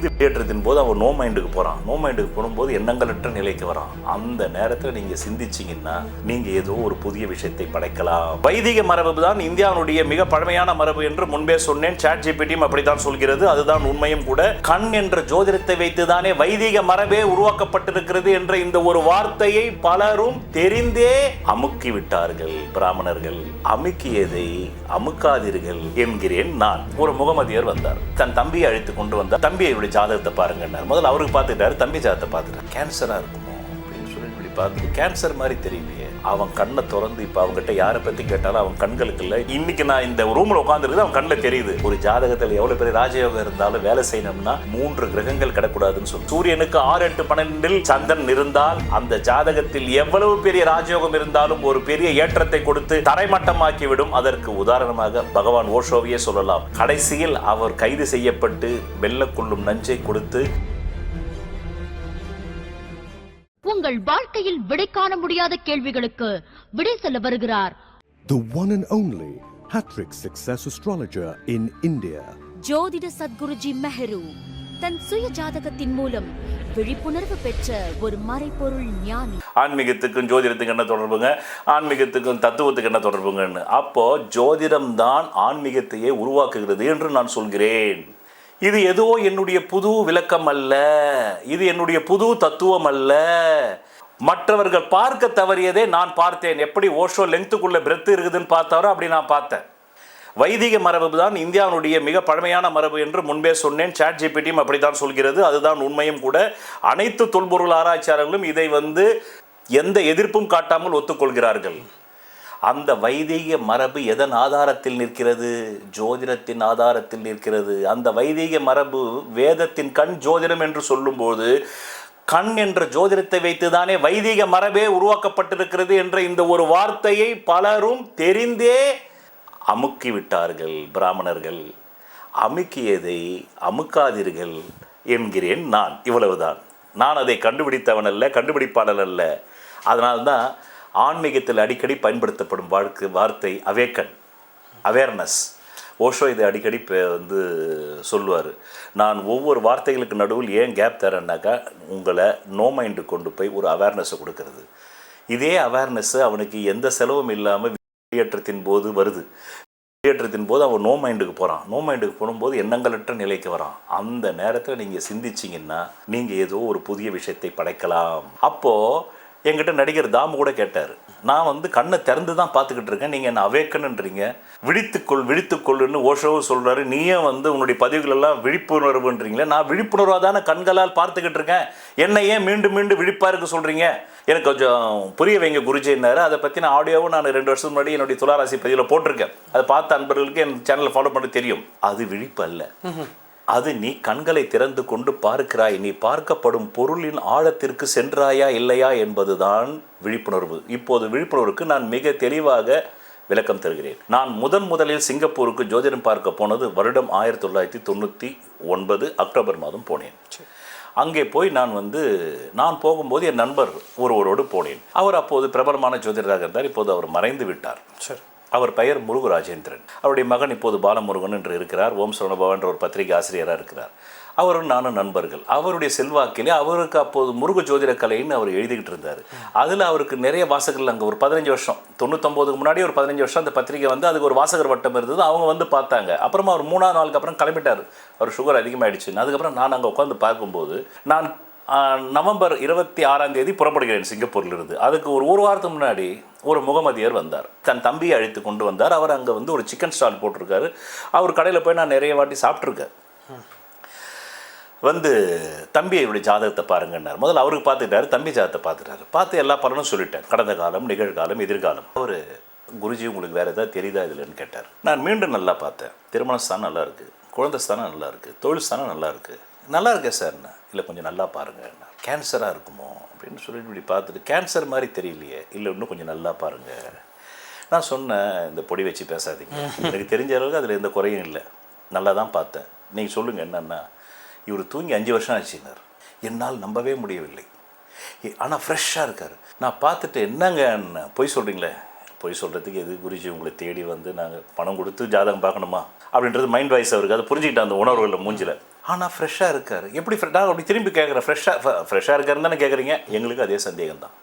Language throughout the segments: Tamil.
இருந்து வெளியேற்றத்தின் போது அவன் நோ மைண்டுக்கு போகிறான். நோ மைண்டுக்கு போகும்போது எண்ணங்களற்ற நிலைக்கு வரான். அந்த நேரத்தில் நீங்கள் சிந்திச்சிங்கன்னா நீங்கள் ஏதோ ஒரு புதிய விஷயத்தை படைக்கலாம். வைதிக மரபு தான் இந்தியாவுடைய மிக பழமையான மரபு என்று முன்பே சொன்னேன். ChatGPT அப்படித்தான் சொல்கிறது. அதுதான் உண்மையும் கூட. கண் என்ற ஜோதிடத்தை வைத்துதானே வைதிக மரபே உருவாக்கப்பட்டிருக்கிறது என்ற இந்த ஒரு வார்த்தையை பலரும் தெரிந்தே அமுக்கி விட்டார்கள். பிராமணர்கள் அமுக்கியதை அமுக்காதீர்கள் என்கிறேன் நான். ஒரு முகமதியர் வந்தார், தன் தம்பியை அழைத்து கொண்டு வந்தார். தம்பியை ஜாதகத்தை பாருங்க. முதல்ல அவருக்கு பார்த்துட்டாரு, தம்பி ஜாதகத்தை பார்த்துட்டாரு. கேன்சரா இருக்குமோ அப்படின்னு சொல்லி இப்படி பார்த்து, கேன்சர் மாதிரி தெரியலையே. அவன் கண்ணை திறந்து இப்ப அவங்ககிட்ட யாரை பத்தி கேட்டாலும் அவன் கண்களுக்கு இல்ல. இன்னைக்கு நான் இந்த ரூம்ல உட்காந்துருக்கு, அவன் கண்ணில் தெரியுது. ஒரு ஜாதகத்தில் எவ்வளவு பெரிய ராஜயோகம் இருந்தாலும் வேலை செய்யணும்னா 3 கிரகங்கள் கிடக்கூடாதுன்னு சொல்லி, சூரியனுக்கு 6, 8, 12 சந்திரன் இருந்தால் அந்த ஜாதகத்தில் எவ்வளவு பெரிய ராஜயோகம் இருந்தாலும் ஒரு பெரிய ஏற்றத்தை கொடுத்து தரைமட்டமாக்கி விடும். அதற்கு உதாரணமாக பகவான் ஓஷோவையே சொல்லலாம். கடைசியில் அவர் கைது செய்யப்பட்டு வெல்லக்கொள்ளும் நஞ்சை கொடுத்து உங்கள் வாழ்க்கையில் விடை காண முடியாத கேள்விகளுக்கு விடை சொல்ல வருகிறார் the one and only hat-trick success astrologer in India, ஜோதிட சத்குருஜி மெஹரு. தன் சுய ஜாதகத்தின் மூலம் விழிப்புணர்வு பெற்ற ஒரு மறைபொருள் ஞானி. ஆன்மீகத்துக்கும் ஜோதிடத்துக்கு என்ன தொடர்புங்க, ஆன்மீகத்துக்கும் தத்துவத்துக்கு என்ன தொடர்புங்கன்னு. அப்போ ஜோதிடம் தான் ஆன்மீகத்தையே உருவாக்குகிறது என்று நான் சொல்கிறேன். இது ஏதோ என்னுடைய புது விளக்கம் அல்ல, இது என்னுடைய புது தத்துவம் அல்ல. மற்றவர்கள் பார்க்க தவறியதே நான் பார்த்தேன். எப்படி ஓஷோ லெங்க்த்துக்குள்ள பிரெத் இருக்குதுன்னு பார்த்தாரோ அப்படி நான் பார்த்தேன். வைதிக மரபு தான் இந்தியாவுடைய மிக பழமையான மரபு என்று முன்பே சொன்னேன். ChatGPT அப்படித்தான் சொல்கிறது. அதுதான் உண்மையும் கூட. அனைத்து தொல்பொருள் ஆராய்ச்சியாளர்களும் இதை எந்த எதிர்ப்பும் காட்டாமல் ஒத்துக்கொள்கிறார்கள். அந்த வைதிக மரபு எதன் ஆதாரத்தில் நிற்கிறது? ஜோதிடத்தின் ஆதாரத்தில் நிற்கிறது. அந்த வைதிக மரபு வேதத்தின் கண் ஜோதிடம் என்று சொல்லும்போது, கண் என்ற ஜோதிடத்தை வைத்துதானே வைதிக மரபே உருவாக்கப்பட்டிருக்கிறது என்ற இந்த ஒரு வார்த்தையை பலரும் தெரிந்தே அமுக்கி விட்டார்கள். பிராமணர்கள் அமுக்கியதை அமுக்காதீர்கள் என்கிறேன் நான். இவ்வளவுதான். நான் அதை கண்டுபிடித்தவன் அல்ல, கண்டுபிடிப்பாளர் அல்ல. அதனால்தான் ஆன்மீகத்தில் அடிக்கடி பயன்படுத்தப்படும் வார்த்தை அவேக்கன், அவேர்னஸ். ஓஷோ இதை அடிக்கடி சொல்லுவார். நான் ஒவ்வொரு வார்த்தைகளுக்கு நடுவில் ஏன் கேப் தரேன்னாக்கா, உங்களை நோ மைண்டு கொண்டு போய் ஒரு அவேர்னஸை கொடுக்கறது. இதே அவேர்னஸ் அவனுக்கு எந்த செலவும் இல்லாமல் வெளியேற்றத்தின் போது வருது. வெளியேற்றத்தின் போது அவன் நோ மைண்டுக்கு போகிறான். நோ மைண்டுக்கு போகும்போது எண்ணங்களற்ற நிலைக்கு வரான். அந்த நேரத்தில் நீங்கள் சிந்திச்சிங்கன்னா நீங்கள் ஏதோ ஒரு புதிய விஷயத்தை படைக்கலாம். அப்போது என்கிட்ட நடிகர் தாமு கூட கேட்டார், நான் கண்ணை திறந்து தான் பார்த்துக்கிட்டு இருக்கேன், நீங்கள் என்ன அவேக்கன்ன்றீங்க, விழித்துக்கொள்ளுன்னு ஓஷோவும் சொல்கிறாரு. நீயும் உன்னுடைய பதிவுகளெல்லாம் விழிப்புணர்வுன்றீங்களே. நான் விழிப்புணர்வாக தானே கண்களால் பார்த்துக்கிட்டு இருக்கேன், என்னை ஏன் மீண்டும் மீண்டும் விழிப்பாக இருக்க சொல்கிறீங்க? எனக்கு கொஞ்சம் புரிய வைங்க குருஜின்னாரு. அதை பற்றி நான் ஆடியோவும் நான் 2 வருஷம் முன்னாடி என்னுடைய துளாராசி பதிவில் போட்டிருக்கேன். அதை பார்த்த அன்பர்களுக்கு என் சேனலை ஃபாலோ பண்ண தெரியும். அது விழிப்பு அல்ல. அது நீ கண்களை திறந்து கொண்டு பார்க்கிறாய், நீ பார்க்கப்படும் பொருளின் ஆழத்திற்கு சென்றாயா இல்லையா என்பதுதான் விழிப்புணர்வு. இப்போது விழிப்புணர்வுக்கு நான் மிக தெளிவாக விளக்கம் தருகிறேன். நான் முதலில் சிங்கப்பூருக்கு ஜோதிடம் பார்க்க போனது வருடம் 1999 அக்டோபர் மாதம் போனேன். அங்கே போய் நான் போகும்போது என் நண்பர் ஒருவரோடு போனேன். அவர் அப்போது பிரபலமான ஜோதிடராக இருந்தார். இப்போது அவர் மறைந்து விட்டார். சரி. அவர் பெயர் முருகு ராஜேந்திரன். அவருடைய மகன் இப்போது பாலமுருகன் என்று இருக்கிறார். ஓம் சரவணபவன் என்ற ஒரு பத்திரிகை ஆசிரியராக இருக்கிறார். அவரும் நானும் நண்பர்கள். அவருடைய செல்வாக்கிலே அவருக்கு அப்போது முருக ஜோதிட கலைன்னு அவர் எழுதிக்கிட்டு இருந்தார். அதில் அவருக்கு நிறைய வாசகர்கள், அங்கே ஒரு 15 வருஷம் 99க்கு முன்னாடி ஒரு 15 வருஷம் அந்த பத்திரிகை அதுக்கு ஒரு வாசகர் வட்டம் இருந்தது. அவங்க பார்த்தாங்க. அப்புறமா அவர் 3ஆவது நாளுக்கு அப்புறம் கிளம்பிட்டார். அவர் சுகர் அதிகமாகிடுச்சுன்னு. அதுக்கப்புறம் நான் அங்கே உட்காந்து பார்க்கும்போது, நான் நவம்பர் 26ஆம் தேதி புறப்படுகிறேன் சிங்கப்பூரிலிருந்து. அதுக்கு ஒரு வாரத்துக்கு முன்னாடி ஒரு முகமதியர் வந்தார். தன் தம்பியை அழைத்து கொண்டு வந்தார். அவர் அங்கே ஒரு சிக்கன் ஸ்டால் போட்டிருக்காரு. அவர் கடையில் போய் நான் நிறைய வாட்டி சாப்பிட்ருக்கேன். தம்பியை ஜாதகத்தை பாருங்கன்னார். முதல்ல அவருக்கு பார்த்துட்டாரு, தம்பி ஜாதகத்தை பார்த்துட்டாரு. பார்த்து எல்லா பலனும் சொல்லிட்டேன், கடந்த காலம், நிகழ்காலம், எதிர்காலம். அவர் குருஜி உங்களுக்கு வேறு ஏதாவது தெரியுதா இதுலன்னு கேட்டார். நான் மீண்டும் நல்லா பார்த்தேன். திருமண ஸ்தானம் நல்லா இருக்குது, குழந்தை ஸ்தானம் நல்லா இருக்குது, தொழில் ஸ்தானம் நல்லா இருக்குது. நல்லா இருக்கேன் சார்ண்ணா. இல்லை கொஞ்சம் நல்லா பாருங்கள். கேன்சராக இருக்குமோ அப்படின்னு சொல்லிட்டு இப்படி பார்த்துட்டு, கேன்சர் மாதிரி தெரியலையே, இல்லை இன்னும் கொஞ்சம் நல்லா பாருங்கள். நான் சொன்னேன், இந்த பொடி வச்சு பேசாதீங்க, எனக்கு தெரிஞ்ச அளவுக்கு அதில் எந்த குறையும் இல்லை, நல்லா தான் பார்த்தேன், நீங்கள் சொல்லுங்கள் என்னென்னா. இவர் தூங்கி 5 வருஷம் ஆச்சுன்னார். என்னால் நம்பவே முடியவில்லை. ஆனால் ஃப்ரெஷ்ஷாக இருக்கார். நான் பார்த்துட்டு, என்னங்க பொய் சொல்கிறீங்களே? பொய் சொல்கிறதுக்கு எது குருஜி உங்களை தேடி நாங்கள் பணம் கொடுத்து ஜாதகம் பார்க்கணுமா அப்படின்றது மைண்ட் வாய்ஸ் அவருக்கு. அதை புரிஞ்சுக்கிட்டேன் அந்த உணர்வுகளில் மூஞ்சில். ஆனால் ஃப்ரெஷ்ஷாக இருக்கார். எப்படி நான் அப்படி திரும்பி கேட்குறேன், ஃப்ரெஷ்ஷாக இருக்காருன்னு தானே கேட்குறீங்க? எங்களுக்கு அதே சந்தேகம் தான்.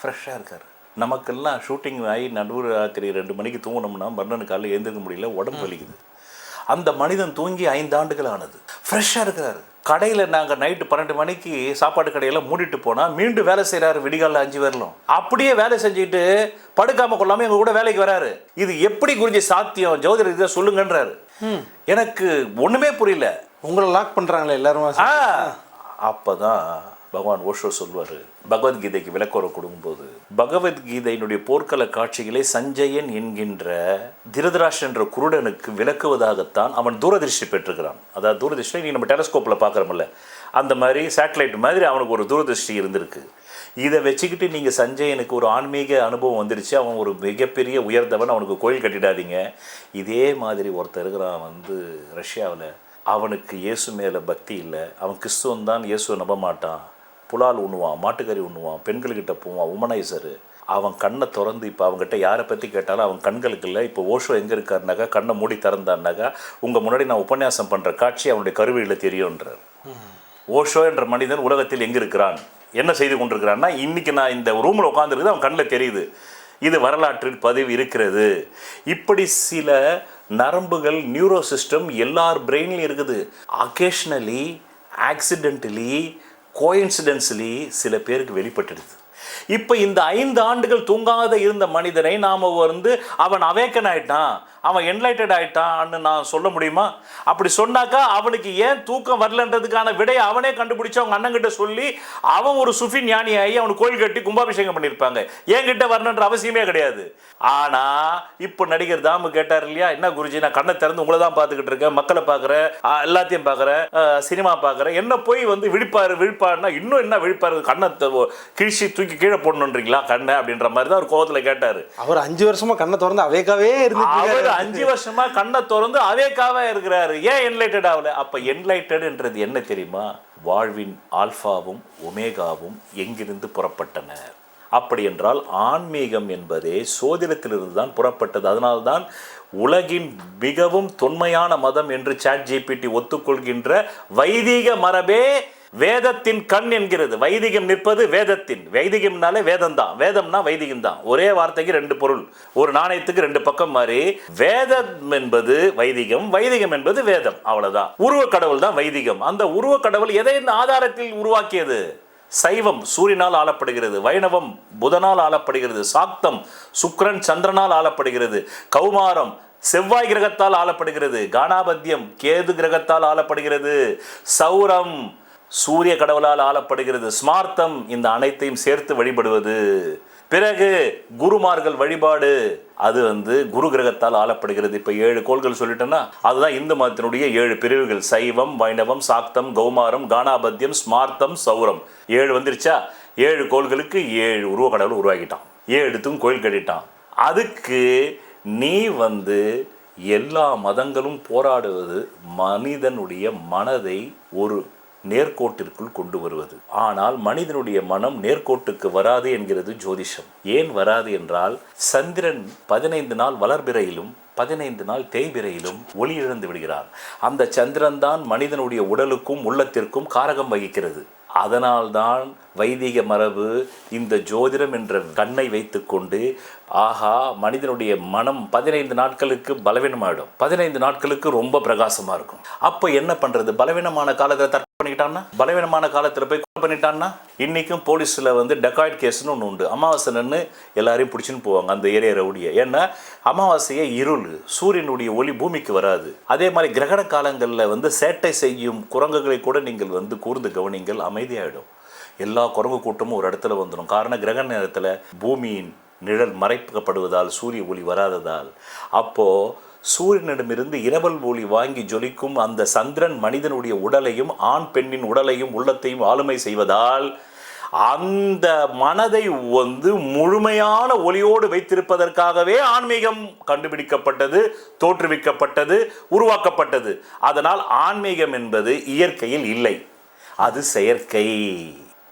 ஃப்ரெஷ்ஷாக இருக்கார். நமக்கெல்லாம் ஷூட்டிங் ஆகி நடுவு ராத்திரி 2 மணிக்கு தூங்கினோம்னா மறுநாள் காலையில் எழுந்திருக்க முடியல, உடம்பு வலிக்குது. அந்த மனிதன் தூங்கி 5 ஆண்டுகள் ஆனது. ஃப்ரெஷ்ஷாக இருக்கிறாரு. கடையில் நாங்கள் நைட்டு 12 மணிக்கு சாப்பாடு கடையெல்லாம் மூடிட்டு போனால் மீண்டும் வேலை செய்கிறாரு விடிகாலில் 5 வரலும். அப்படியே வேலை செஞ்சுட்டு படுக்காமல் கொள்ளாமல் எங்கள் கூட வேலைக்கு வராரு. இது எப்படி குருஜி சாத்தியம்? ஜோதிடர் இதை சொல்லுங்கன்றாரு. எனக்கு ஒன்றுமே புரியல. உங்களை லாக் பண்ணுறாங்களே எல்லாரும். அப்போ தான் பகவான் ஓஷோ சொல்வார், பகவத்கீதைக்கு விளக்குற கொடுக்கும்போது, பகவத்கீதையினுடைய போர்க்கள காட்சிகளை சஞ்சயன் என்கின்ற திருதராஷ்டிரன் என்ற குருடனுக்கு விளக்குவதாகத்தான் அவன் தூரதிருஷ்டி பெற்றிருக்கிறான். அதாவது தூரதிருஷ்டி நீ நம்ம டெலஸ்கோப்பில் பார்க்குறோம்ல, அந்த மாதிரி சேட்டலைட் மாதிரி அவனுக்கு ஒரு தூரதிருஷ்டி இருந்திருக்கு. இதை வச்சுக்கிட்டு நீங்கள் சஞ்சயனுக்கு ஒரு ஆன்மீக அனுபவம் வந்துருச்சு, அவன் ஒரு மிகப்பெரிய உயர்ந்தவன், அவனுக்கு கோயில் கட்டிடாதீங்க. இதே மாதிரி ஒருத்தர் இருக்கிறான் ரஷ்யாவில், அவனுக்கு இயேசு மேலே பக்தி இல்லை, அவன் கிறிஸ்துவன் தான், இயேசுவை நம்ப மாட்டான், புலால் உண்ணுவான், மாட்டுக்கறி உண்ணுவான், பெண்கள்கிட்ட போவான், உமனைசரு. அவன் கண்ணை திறந்து இப்போ அவங்ககிட்ட யாரை பற்றி கேட்டாலும் அவன் கண்களுக்கு இல்லை. இப்போ ஓஷோ எங்கே இருக்காருனாக்கா கண்ணை மூடி திறந்தான்னாக்கா உங்கள் முன்னாடி நான் உபன்யாசம் பண்ணுற காட்சி அவனுடைய கருவியில் தெரியுன்றார். ஓஷோ என்ற மனிதன் உலகத்தில் எங்கே இருக்கிறான், என்ன செய்து கொண்டிருக்கிறான்னா, இன்றைக்கி நான் இந்த ரூமில் உட்காந்துருக்குது அவன் கண்ணில் தெரியுது. இது வரலாற்றில் பதிவு இருக்கிறது. இப்படி சில நரம்புகள், நியூரோ சிஸ்டம் எல்லார் பிரெயின்லையும் இருக்குது. அக்கேஷ்னலி, ஆக்சிடென்டலி, கோயின்சிடென்ஸ்லி சில பேருக்கு வெளிப்பட்டுடுது. இப்போ இந்த 5 ஆண்டுகள் தூங்காத இருந்த மனிதனை நாம் அவன் அவேக்கன் ஆகிட்டான், அவன் என்லைட்டட் ஆகிட்டான்னு நான் சொல்ல முடியுமா? அப்படி சொன்னாக்கா அவனுக்கு ஏன் தூக்கம் வரலன்றதுக்கான விடையை அவனே கண்டுபிடிச்சி அவங்க அண்ணங்கிட்ட சொல்லி அவன் ஒரு சுஃபி ஞானி ஆகி அவனுக்கு கோயில் கட்டி கும்பாபிஷேகம் பண்ணியிருப்பாங்க. என்கிட்ட வரணுன்ற அவசியமே கிடையாது. ஆனால் இப்போ நடிகர் தாமு கேட்டார் இல்லையா, என்ன குருஜி நான் கண்ணை திறந்து உங்களை தான் பார்த்துக்கிட்டு இருக்கேன், மக்களை பார்க்குறேன், எல்லாத்தையும் பார்க்குறேன், சினிமா பார்க்குறேன், என்ன போய் விழிப்பாருன்னா இன்னும் என்ன விழிப்பாரு, கண்ணை கிழிச்சி தூக்கி கீழே போடணுன்றீங்களா கண்ணை அப்படின்ற மாதிரி தான் ஒரு கோவத்தில் கேட்டார். அவர் 5 வருஷமா கண்ணை திறந்து அவேக்காவே இருந்து 5 வருஷமா கண்ணை திறந்து அவேக்காவே இருக்கிறாரு. ஏன் என்லைட்டட் ஆகல? அப்ப என்லைட்டட் என்றது என்ன தெரியுமா? வாழ்வின் ஆல்பாவும் ஒமேகாவும் எங்கிருந்து புறப்பட்டன? அப்படி என்றால் ஆன்மீகம் என்பதே சோதிடத்திலிருந்து தான் புறப்பட்டது. அதனால்தான் உலகின் மிகவும் தொன்மையான மதம் என்று ChatGPT ஒத்துக்கொள்கின்ற வைதிக மரபே வேதத்தின் கண் என்கிறது. வைதிகம் நிற்பது வேதத்தின். வைதிகம்னாலே வேதம் தான், வேதம்னா வைதிகம் தான். ஒரே வார்த்தைக்கு 2 பொருள், ஒரு நாணயத்துக்கு 2 பக்கம் மாதிரி. வேதம் என்பது வைதிகம், வைதிகம் என்பது வேதம், அவ்வளவுதான். உருவ கடவுள் தான் வைதிகம். அந்த உருவ கடவுள் எதை இந்த ஆதாரத்தில் உருவாக்கியது? சைவம் சூரியனால் ஆளப்படுகிறது, வைணவம் புதனால் ஆளப்படுகிறது, சாக்தம் சுக்கிரன் சந்திரனால் ஆளப்படுகிறது, கௌமாரம் செவ்வாய் கிரகத்தால் ஆளப்படுகிறது, கானாபத்தியம் கேது கிரகத்தால் ஆளப்படுகிறது, சௌரம் சூரிய கடவுளால் ஆளப்படுகிறது, ஸ்மார்த்தம் இந்த அனைத்தையும் சேர்த்து வழிபடுவது. பிறகு குருமார்கள் வழிபாடு, அது குரு கிரகத்தால் ஆளப்படுகிறது. இப்போ 7 கோள்கள் சொல்லிட்டோன்னா அதுதான் இந்து மதத்தினுடைய 7 பிரிவுகள். சைவம், வைணவம், சாக்தம், கௌமாரம், கானாபத்தியம், ஸ்மார்த்தம், சௌரம். 7 வந்துருச்சா? 7 கோள்களுக்கு 7 உருவ கடவுள் உருவாக்கிட்டான். 7த்துக்கும் கோயில் கட்டிட்டான். அதுக்கு நீ எல்லா மதங்களும் போராடுவது மனிதனுடைய மனதை ஒரு நேர்கோட்டிற்குள் கொண்டு வருவது. ஆனால் மனிதனுடைய மனம் நேர்கோட்டுக்கு வராது என்கிறது ஜோதிஷம். ஏன் வராது என்றால், சந்திரன் 15 நாள் வளர்பிறையிலும் 15 நாள் தேய்பிறையிலும் ஒளி இழந்து விடுகிறார். அந்த சந்திரன் தான் மனிதனுடைய உடலுக்கும் உள்ளத்திற்கும் காரகம் வகிக்கிறது. அதனால்தான் வைதிக மரபு இந்த ஜோதிடம் என்ற கண்ணை வைத்துக்கொண்டு, ஆஹா மனிதனுடைய மனம் 15 நாட்களுக்கு பலவீனமாயிடும், 15 நாட்களுக்கு ரொம்ப பிரகாசமாக இருக்கும். அப்போ என்ன பண்ணுறது? பலவீனமான காலத்தில் தற்கொலை பண்ணிக்கிட்டான்னா, பலவீனமான காலத்தில் போய் கொலை பண்ணிட்டான்னா. இன்றைக்கும் போலீஸில் டெக்காய்ட் கேஸ்னு ஒன்று உண்டு. அமாவாசைன்னு எல்லாரையும் பிடிச்சின்னு போவாங்க அந்த ஏரியா ரவுடியை. ஏன்னா அமாவாசையே இருள், சூரியனுடைய ஒளி பூமிக்கு வராது. அதே மாதிரி கிரகண காலங்களில் சேட்டை செய்யும் குரங்குகளை கூட நீங்கள் கூர்ந்து கவனிங்கள், அமைதியாகிடும். எல்லா குரங்கு கூட்டமும் ஒரு இடத்துல வந்துடும். காரணம், கிரகண நேரத்தில் பூமியின் நிழல் மறைக்கப்படுவதால், சூரிய ஒளி வராததால். அப்போது சூரியனிடமிருந்து இரவல் ஒளி வாங்கி ஜொலிக்கும் அந்த சந்திரன் மனிதனுடைய உடலையும் ஆண் பெண்ணின் உடலையும் உள்ளத்தையும் ஆளுமை செய்வதால் அந்த மனதை முழுமையான ஒளியோடு வைத்திருப்பதற்காகவே ஆன்மீகம் கண்டுபிடிக்கப்பட்டது, தோற்றுவிக்கப்பட்டது, உருவாக்கப்பட்டது. அதனால் ஆன்மீகம் என்பது இயற்கையில் இல்லை, அது செயற்கை.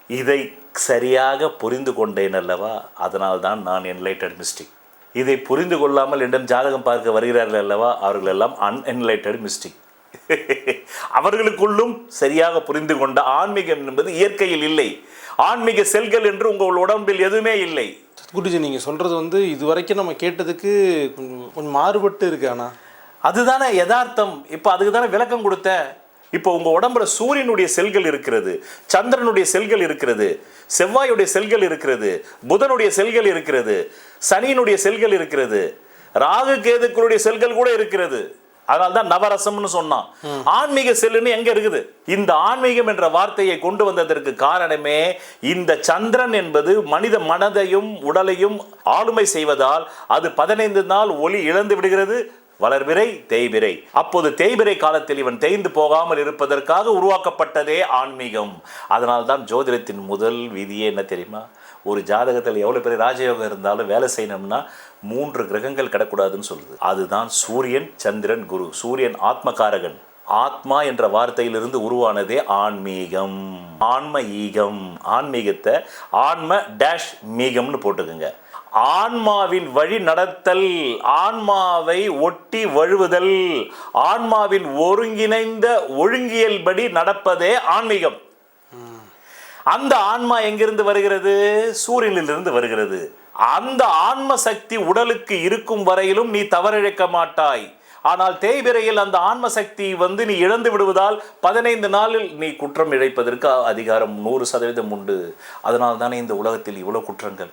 இதை சரியாக புரிந்து கொண்டேன் அல்லவா? அதனால்தான் நான் என்லைட்டட் மிஸ்டிக். இதை புரிந்து கொள்ளாமல் என்னிடம் ஜாதகம் பார்க்க வருகிறார்கள் அல்லவா, அவர்கள் எல்லாம் அன்என்லைட்டட் மிஸ்டிக். அவர்களுக்குள்ளும் சரியாக புரிந்து கொண்ட ஆன்மீகம் என்பது இயற்கையில் இல்லை. ஆன்மீக செல்கள் என்று உங்கள் உடம்பில் எதுவுமே இல்லை. குருஜி நீங்கள் சொல்கிறது வந்து இது வரைக்கும் நம்ம கேட்டதுக்கு கொஞ்சம் மாறுபட்டு இருக்கு. ஆனால் அதுதானே யதார்த்தம். இப்போ அதுக்கு தானே விளக்கம் கொடுத்தேன். இப்போ உங்கள் உடம்புல சூரியனுடைய செல்கள் இருக்கிறது, சந்திரனுடைய செல்கள் இருக்கிறது, செவ்வாயுடைய செல்கள் இருக்கிறது, புதனுடைய செல்கள் இருக்கிறது, சனியினுடைய செல்கள் இருக்கிறது, ராகு கேதுக்களுடைய செல்கள் கூட இருக்கிறது. அதனால தான் நவரசம்னு சொன்னான். ஆன்மீக செல்லுன்னு எங்க இருக்குது? இந்த ஆன்மீகம் என்ற வார்த்தையை கொண்டு வந்ததற்கு காரணமே இந்த சந்திரன் என்பது மனித மனதையும் உடலையும் ஆளுமை செய்வதால் அது 15 நாள் ஒளி இழந்து விடுகிறது. வளர்பிறை தேய்பிறை. அப்போது தேய்பிறை காலத்தில் இவன் தேய்ந்து போகாமல் இருப்பதற்காக உருவாக்கப்பட்டதே ஆன்மீகம். அதனால்தான் ஜோதிடத்தின் முதல் விதியே என்ன தெரியுமா? ஒரு ஜாதகத்தில் எவ்வளவு பெரிய ராஜயோகம் இருந்தாலும் வேலை செய்யணும்னா 3 கிரகங்கள் கிடக்கூடாதுன்னு சொல்லுது. அதுதான் சூரியன், சந்திரன், குரு. சூரியன் ஆத்மகாரகன். ஆத்மா என்ற வார்த்தையிலிருந்து உருவானதே ஆன்மீகம். ஆன்ம ஈகம். ஆன்மீகத்தை ஆன்ம டேஷ் மீகம்னு போட்டுக்குங்க. ஆன்மாவின் வழி நடத்தல், ஆன்மாவை ஒட்டி வழுவுதல், ஆன்மாவின் ஒருங்கிணைந்த ஒழுங்கியல்படி நடப்பதே ஆன்மீகம். அந்த ஆன்மா எங்கிருந்து வருகிறது? சூரியனிலிருந்து வருகிறது. அந்த ஆன்ம சக்தி உடலுக்கு இருக்கும் வரையிலும் நீ தவறிழைக்க மாட்டாய். ஆனால் தேய்பிறையில் அந்த ஆன்ம சக்தி நீ இழந்து விடுவதால் 15 நாளில் நீ குற்றம் இழைப்பதற்கு அதிகாரம் 100% உண்டு. அதனால் தானே இந்த உலகத்தில் இவ்வளவு குற்றங்கள்.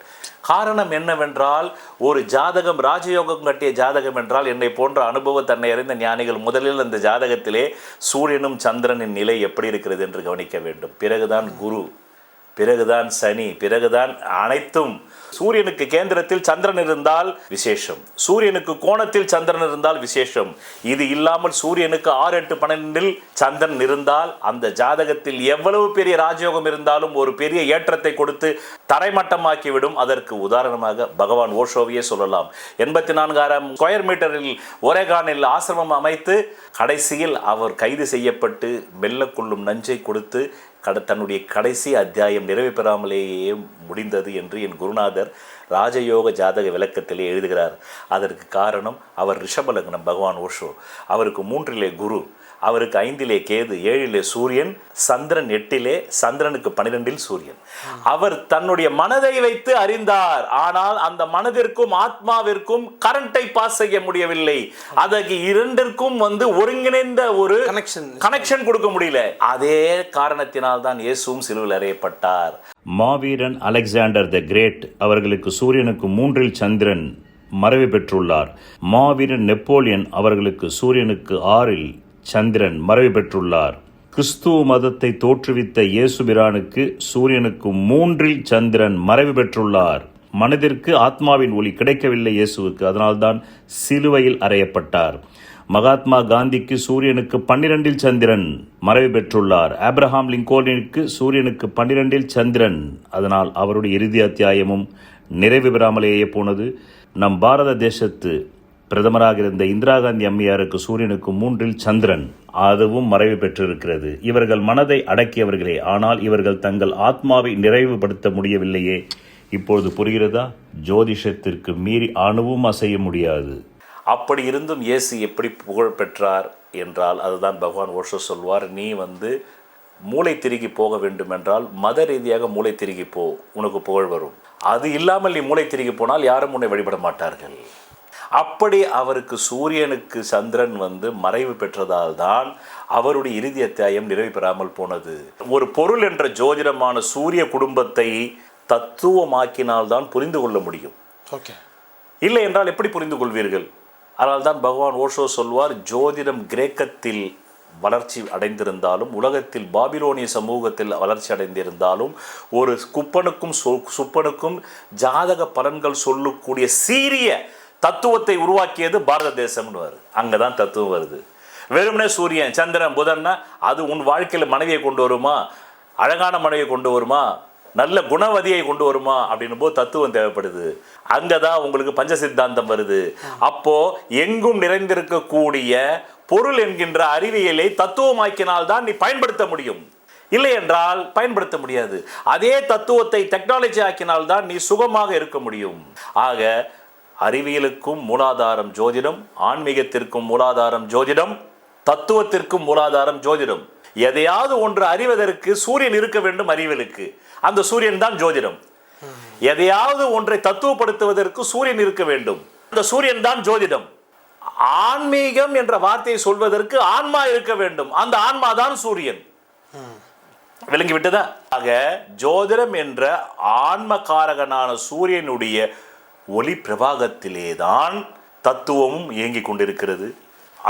காரணம் என்னவென்றால், ஒரு ஜாதகம் ராஜயோகம் கட்டிய ஜாதகம் என்றால் என்னை போன்ற அனுபவ தன்னை அறிந்த ஞானிகள் முதலில் அந்த ஜாதகத்திலே சூரியனும் சந்திரனின் நிலை எப்படி இருக்கிறது என்று கவனிக்க வேண்டும். பிறகுதான் குரு, பிறகுதான் சனி, பிறகுதான் அனைத்தும். சூரியனுக்கு கேந்திரத்தில் சந்திரன் இருந்தால் விசேஷம், சூரியனுக்கு கோணத்தில் சந்திரன் இருந்தால் விசேஷம். இது இல்லாமல் சூரியனுக்கு 6, 8, 12 சந்திரன் இருந்தால் அந்த ஜாதகத்தில் எவ்வளவு பெரிய ராஜயோகம் இருந்தாலும் ஒரு பெரிய ஏற்றத்தை கொடுத்து தரைமட்டமாக்கிவிடும். அதற்கு உதாரணமாக பகவான் ஓஷோவையே சொல்லலாம். 84,000 ஸ்கொயர் மீட்டரில் ஒரேகானில் ஆசிரமம் அமைத்து கடைசியில் அவர் கைது செய்யப்பட்டு மெல்லக்கொள்ளும் நஞ்சை கொடுத்து தன்னுடைய கடைசி அத்தியாயம் நிறைவு பெறாமலேயே முடிந்தது என்று என் குருநாதர் ராஜயோக ஜாதக விளக்கத்திலே எழுதுகிறார். அதற்கு காரணம் அவர் ரிஷப லக்னம் பகவான் ஓஷோ. அவருக்கு 3 குரு, அவருக்கு 5 கேது, 7 சூரியன், சந்திரன் 8, சந்திரனுக்கு 12 சூரியன். அவர் தன்னுடைய மனதை வைத்து அறிந்தார். ஆனால் அந்த மனதிற்கும் ஆத்மாவிற்கும் கரண்டை பாஸ் செய்ய முடியவில்லை. அதற்கு இரண்டிற்கும் ஒருங்கிணைந்த ஒரு கனெக்ஷன் கொடுக்க முடியல. அதே காரணத்தினால் தான் இயேசுவும் சிலுவையில் அறையப்பட்டார். மாவீரன் அலெக்சாண்டர் தி கிரேட் அவர்களுக்கு சூரியனுக்கு 3 சந்திரன் மறைவு பெற்றுள்ளார். மாவீரன் நெப்போலியன் அவர்களுக்கு சூரியனுக்கு 6 சந்திரன் மறைவு பெற்றுள்ளார். கிறிஸ்துவ மதத்தை தோற்றுவித்த இயேசுபிரானுக்கு சூரியனுக்கு 3 சந்திரன் மறைவு பெற்றுள்ளார். மனதிற்கு ஆத்மாவின் ஒளி கிடைக்கவில்லை இயேசுவுக்கு, அதனால்தான் சிலுவையில் அறையப்பட்டார். மகாத்மா காந்திக்கு சூரியனுக்கு 12 சந்திரன் மறைவு பெற்றுள்ளார். ஆப்ரஹாம் லிங்கோனுக்கு சூரியனுக்கு 12 சந்திரன். அதனால் அவருடைய இறுதி அத்தியாயமும் நிறைவு பெறாமலேயே போனது. நம் பாரத தேசத்து பிரதமராக இருந்த இந்திரா காந்தி அம்மையாருக்கு சூரியனுக்கு 3 சந்திரன், அதுவும் மறைவு பெற்றிருக்கிறது. இவர்கள் மனதை அடக்கியவர்களே, ஆனால் இவர்கள் தங்கள் ஆத்மாவை நிறைவுபடுத்த முடியவில்லையே. இப்பொழுது புரிகிறதா? ஜோதிஷத்திற்கு மீறி அணுவும் அசைய முடியாது. அப்படி இருந்தும் இயேசு எப்படி புகழ் பெற்றார் என்றால், அதுதான் பகவான் ஓஷோ சொல்வார். நீ மூளை திருகி போக வேண்டும் என்றால் மத ரீதியாக மூளை திருகி போ, உனக்கு புகழ் வரும். அது இல்லாமல் நீ மூளை திருகி போனால் யாரும் உன்னை வழிபட மாட்டார்கள். அப்படி அவருக்கு சூரியனுக்கு சந்திரன் மறைவு பெற்றதால் தான் அவருடைய இறுதி அத்தியாயம் நிறைவு பெறாமல் போனது. ஒரு பொருள் என்ற ஜோதிடமான சூரிய குடும்பத்தை தத்துவமாக்கினால்தான் புரிந்து கொள்ள முடியும். இல்லை என்றால் எப்படி புரிந்து கொள்வீர்கள்? அதனால்தான் பகவான் ஓஷோ சொல்வார், ஜோதிடம் கிரேக்கத்தில் வளர்ச்சி அடைந்திருந்தாலும், உலகத்தில் பாபிலோனிய சமூகத்தில் வளர்ச்சி அடைந்திருந்தாலும், ஒரு குப்பனுக்கும் சுப்பனுக்கும் ஜாதக பலன்கள் சொல்லக்கூடிய சீரிய தத்துவத்தை உருவாக்கியது பாரத தேசம்னு வருது. அங்கே தான் தத்துவம் வருது. வெறுமனே சூரியன், சந்திரன், புதன்னா அது உன் வாழ்க்கையில் மனைவியை கொண்டு வருமா, அழகான மனைவியை கொண்டு வருமா, நல்ல குணவதியை கொண்டு வருமா அப்படின்னும் போது தத்துவம் தேவைப்படுது. அங்கதான் உங்களுக்கு பஞ்ச சித்தாந்தம் வருது. அப்போ எங்கும் நிறைந்திருக்கக்கூடிய பொருள் என்கின்ற அறிவியலை தத்துவமாக்கினால்தான் நீ பயன்படுத்த முடியும். இல்லை என்றால் பயன்படுத்த முடியாது. அதே தத்துவத்தை டெக்னாலஜி ஆக்கினால்தான் நீ சுகமாக இருக்க முடியும். ஆக அறிவியலுக்கும் மூலாதாரம் ஜோதிடம், ஆன்மீகத்திற்கும் மூலாதாரம் ஜோதிடம், தத்துவத்திற்கும் மூலாதாரம் ஜோதிடம். எதையாவது ஒன்று அறிவதற்கு சூரியன் இருக்க வேண்டும் அறிவியலுக்கு. அந்த சூரியன் தான் ஜோதிடம். எதையாவது ஒன்றை தத்துவப்படுத்துவதற்கு சூரியன் இருக்க வேண்டும். அந்த சூரியன் தான் ஜோதிடம். ஆன்மீகம் என்ற வார்த்தையை சொல்வதற்கு ஆன்மா இருக்க வேண்டும். அந்த ஆன்மா தான் சூரியன். விளங்கிவிட்டதா? ஆக ஜோதிடம் என்ற ஆன்மகாரகனான சூரியனுடைய ஒளி பிரபாகத்திலேதான் தத்துவமும் இயங்கிக் கொண்டிருக்கிறது,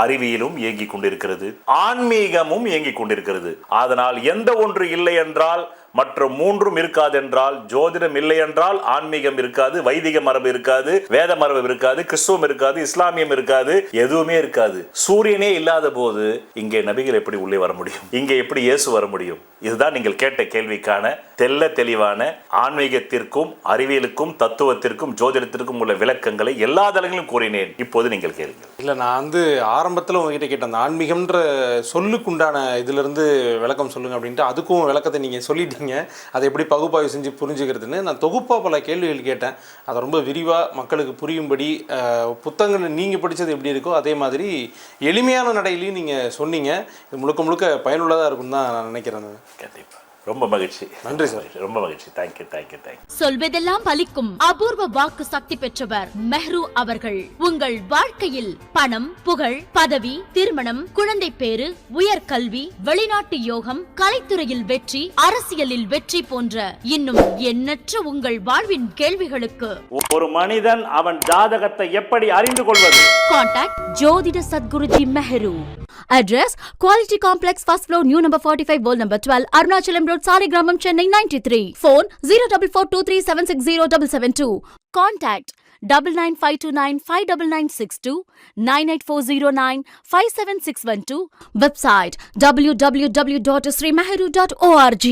அறிவியலும் இயங்கிக் கொண்டிருக்கிறது, ஆன்மீகமும் இயங்கிக் கொண்டிருக்கிறது. அதனால் எந்த ஒன்று இல்லை என்றால் மற்ற மூன்றும் இருக்காது என்றால், ஜோதிடம் இல்லை என்றால் ஆன்மீகம் இருக்காது, வைதிக மரபு இருக்காது, வேத மரபு இருக்காது, கிறிஸ்துவம் இருக்காது, இஸ்லாமியம் இருக்காது, எதுவுமே இருக்காது. சூரியனே இல்லாத போது இங்கே நபிகள் எப்படி உள்ளே வர முடியும்? இங்கே எப்படி இயேசு வர முடியும்? இதுதான் நீங்கள் கேட்ட கேள்விக்கான தெல்ல தெளிவான ஆன்மீகத்திற்கும் அறிவியலுக்கும் தத்துவத்திற்கும் ஜோதிடத்திற்கும் உள்ள விளக்கங்களை எல்லா தளங்களிலும் கூறினேன். இப்போது நீங்கள் கேளுங்கள். இல்லை, நான் ஆரம்பத்தில் உங்ககிட்ட கேட்டேன், அந்த ஆன்மீகம்ன்ற சொல்லுக்குண்டான இதிலிருந்து விளக்கம் சொல்லுங்க அப்படின்ட்டு. அதுக்கும் விளக்கத்தை நீங்கள் சொல்லிட்டீங்க. அதை எப்படி பகுப்பாய்வு செஞ்சு புரிஞ்சுக்கிறதுன்னு நான் தொகுப்பாக பல கேள்விகள் கேட்டேன். அதை ரொம்ப விரிவாக மக்களுக்கு புரியும்படி புத்தகங்கள் நீங்கள் படித்தது எப்படி இருக்கோ அதே மாதிரி எளிமையான நடையிலையும் நீங்கள் சொன்னீங்க. இது முழுக்க முழுக்க பயனுள்ளதாக இருக்கும்னு தான் நான் நினைக்கிறேன். கண்டிப்பா. ரொம்ப மகிழ்ச்சி. நன்றி சார். ரொம்ப மகிழ்ச்சி. தேங்க்யூ. சொல்வதெல்லாம் பலிக்கும் அபூர்வ வாக்கு சக்தி பெற்றவர் மெஹ்ரு அவர்கள். உங்கள் வாழ்க்கையில் பணம், புகழ், பதவி, திருமணம், குழந்தை பேறு, உயர்கல்வி, வெளிநாட்டு யோகம், கலைத்துறையில் வெற்றி, அரசியலில் வெற்றி போன்ற இன்னும் எண்ணற்ற உங்கள் வாழ்வின் கேள்விகளுக்கு ஒரு மனிதன் அவன் ஜாதகத்தை எப்படி அறிந்து கொள்வது? கான்டாக்ட் ஜோதிட Sadguruji Mehru. Address Quality Complex, first floor, new number 45, wall number 12, Arunachalam Road, Saligramam, Chennai 93. Phone 0442376072. Contact 9952959962, 98409 57612. Website www.srimeheru.org.